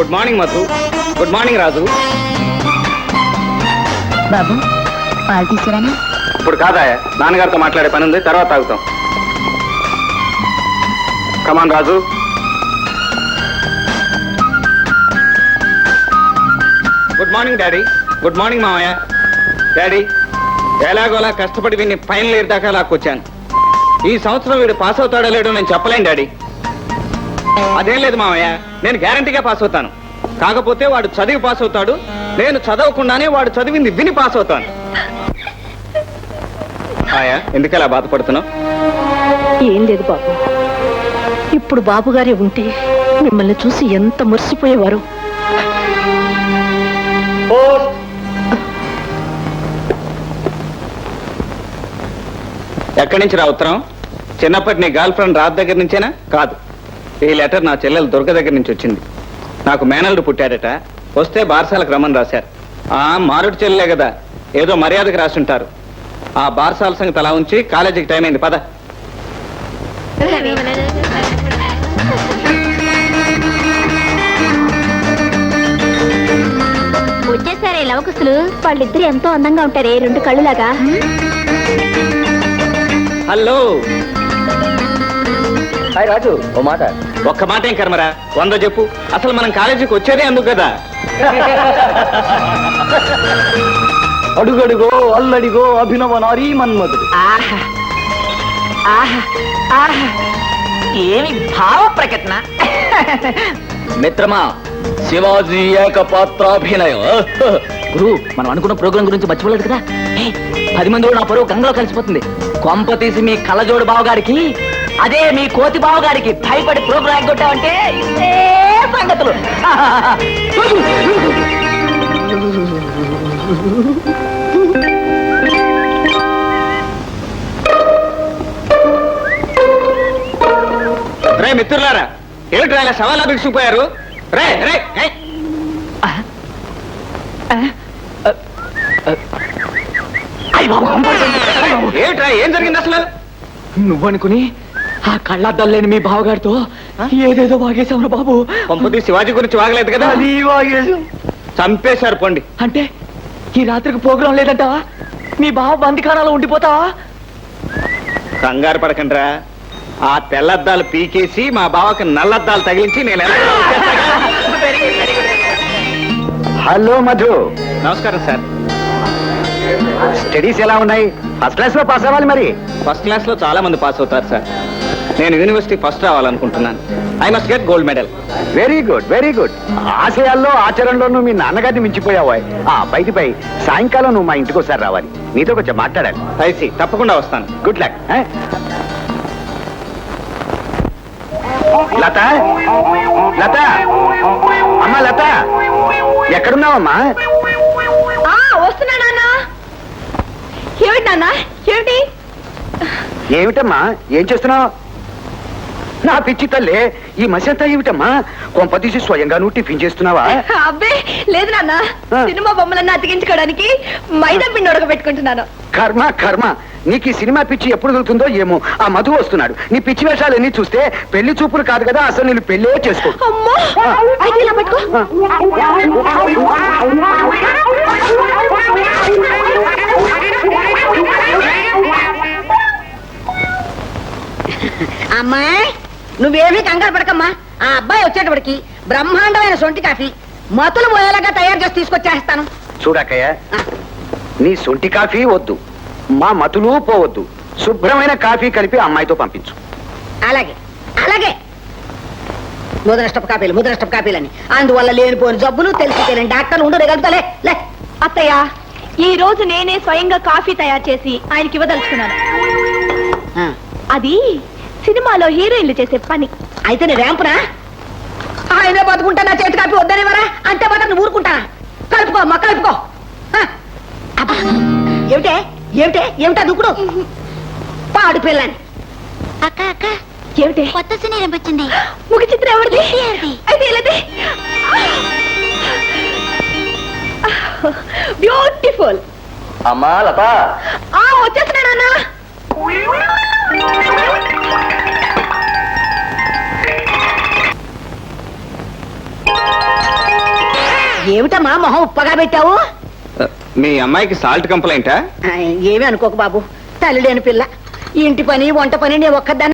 Good morning Madhu. Good morning Raju. బాబు పాలు తీసుకురానా? ఇప్పుడు కాదా, నాన్నగారితో మాట్లాడే పని ఉంది, తర్వాత తాగుతాం. Come on Raju. Good morning daddy. Good morning మామయ్య. డాడీ, ఎలాగోలా కష్టపడి వీడిని ఫైనల్ ఇయర్ దాకా లాక్కొచ్చాను. ఈ సంవత్సరం వీడు పాస్ అవుతాడో లేడో నేను చెప్పలేను డాడీ. అదేం లేదు మామయ్య, నేను గ్యారంటీగా పాస్ అవుతాను. కాకపోతే వాడు చదివి పాస్ అవుతాడు, నేను చదవకుండానే వాడు చదివింది విని పాస్ అవుతాను. ఆయా, ఎందుకలా బాధపడుతున్నావు? ఏం లేదు బాబు, ఇప్పుడు బాబు గారే ఉంటే మిమ్మల్ని చూసి ఎంత మురిసిపోయేవారు. ఎక్కడి నుంచి రా ఉత్తరం? చిన్నప్పటి నీ గర్ల్ ఫ్రెండ్ రాధ దగ్గర నుంచేనా? కాదు, ఈ లెటర్ నా చెల్లెలు దుర్గ దగ్గర నుంచి వచ్చింది. నాకు మేనల్లుడు పుట్టాడట, వస్తే బారసాలకు రమ్మని రాశారు. మారుడు చెల్లెలే కదా, ఏదో మర్యాదకి రాసుంటారు. ఆ బారసాల సంగతి అలా ఉంచి కాలేజీకి టైం అయింది, పద. వచ్చేసారే లవకుశులు. వాళ్ళిద్దరు ఎంతో అందంగా ఉంటారే, రెండు కళ్ళులాగా. హలో హాయ్ రాజు, ఓ మాట. ఒక్క మాట ఏం కర్మరా, 100 చెప్పు. అసలు మనం కాలేజీకి వచ్చేదే అందుకు కదా. అడుగడుగో అల్లడిగో అభినవ నారీ మన్మధుడు. ఏమి భావ ప్రకటన. మిత్రమా, శివాజీ ఏకపాత్రాభినయం. గురు, మనం అనుకున్న ప్రోగ్రాం గురించి మర్చిపోలేదు కదా. 10 మందిలో నా పరువు గంగలో కలిసిపోతుంది. కొంప తీసి మీ కళ్ళజోడు బావగారికి, అదే మీ కోతి బావగారికి భయపడి ప్రోగ్రాం కొట్టామంటే ఇదే సంగతులు. రే మిత్రులారా, ఏమిటి ఇలా సవాలా బిగిసిపోయారు? రే రే ఏమిట్రా, ఏం జరిగింది అసలు? నువ్వనుకుని ఆ కళ్ళద్దాలు లేని మీ బావగారితో ఏదేదో వాగేశావు బాబు. పంపతి శివాజీ గురించి వాగలేదు కదా? అది వాగేశాం. చంపేశారు పొండి. అంటే ఈ రాత్రికి ప్రోగ్రాం లేదంటావా? మీ బావ బందికానాలో ఉండిపోతావా? కంగారు పడకండ్రా, ఆ తెల్లద్దాలు పీకేసి మా బావకి నల్లద్దాలు తగిలించి నేను ఎలా. హలో మధు. నమస్కారం సార్. స్టడీస్ ఎలా ఉన్నాయి? ఫస్ట్ క్లాస్ లో పాస్ అవ్వాలి మరి. ఫస్ట్ క్లాస్ లో చాలా మంది పాస్ అవుతారు సార్. నేను యూనివర్సిటీ ఫస్ట్ రావాలనుకుంటున్నాను. I must get gold medal. Very good, very good. ఆశయాల్లో ఆచరణలోనూ మీ నాన్నగారిని మించిపోయావా? బయటి పై సాయంకాలం నువ్వు మా ఇంటికి ఒకసారి రావాలి, నీతో కొంచెం మాట్లాడాలి. ఐసి, తప్పకుండా వస్తాను. Good luck. లత, లత, అమ్మా లత, ఎక్కడున్నావమ్మా? వస్తున్నా నాన్న. ఏమిటి నాన్న, ఏమిటి? ఏమిటమ్మా, ఏం చేస్తున్నావు? నా పిచ్చి తల్లే, ఈ మసంతా ఏమిటమ్మా? కొంపదీసి స్వయంగా నువ్వు టిఫిన్ చేస్తున్నావా? అబ్బే లేదు నాన్న, సినిమా బొమ్మలన్నీ అతికించుకోవడానికి మైదా పిండి ఉడకబెట్టుకుంటున్నాను. కర్మ కర్మ, నీకు ఈ సినిమా పిచ్చి ఎప్పుడు దొరుకుతుందో ఏమో. ఆ మధు వస్తున్నాడు, నీ పిచ్చి వేషాలన్నీ చూస్తే పెళ్లి చూపులు కాదు కదా, అసలు నేను పెళ్ళే చేసుకో. అమ్మో, అయితే ఇలా పట్టుకో. అమ్మాయి, నువ్వేమీ కంగారు పడకమ్మా. ఆ అబ్బాయి వచ్చేటప్పటికి బ్రహ్మాండమైన సొంటి కాఫీ మతులు పోయేలాగా తయారు చేసి తీసుకొచ్చేస్తాను. చూడక్కయ్య, నీ సొంటి కాఫీ వద్దు, మా మతులు పోవద్దు. శుభ్రమైన కాఫీ కలిపి అమ్మాయితో పంపించు. అలాగే అలాగే. ముదనష్టపు కాపీలని అందువల్ల లేనిపోని జబ్బులు తెలిసి తెలియని డాక్టర్లు ఉండు రేగలుగుతలే. లే అత్తయ్య, ఈ రోజు నేనే స్వయంగా కాఫీ తయారు చేసి ఆయనకి ఇవ్వదలుచుకున్నాను. అది సినిమాలో హీరోయిన్లు చేసే పని. అయితే నీ ర్యాంపునా? ఆయనే బతుకుంటా నా చేతి కాపీ వద్దనివరా అంటే మాత్రం నువ్వు ఊరుకుంటానా? కలుపుకో అమ్మా, కలుపుకో. ఏమిటే ఏమిటే ఏమిటా దుక్కుడు? పాడు పిల్లని. అక్క అక్క, ఏమిటి? కొత్త సినిమా వచ్చింది. ముఖ చిత్రం ఎవరిది? అయితే ఇలాది. బ్యూటిఫుల్. అమ్మా లత, వచ్చేస్తున్నా నాన్న. ఏమిటమ్మా మొహం ఉప్పగా పెట్టావు మీ అమ్మాయికి సాల్ట్ కంప్లైంటా? ఏమీ అనుకోకు బాబు, తల్లి లేని పిల్ల, ఇంటి పని వంట పని నేను ఒక్కదాన్ని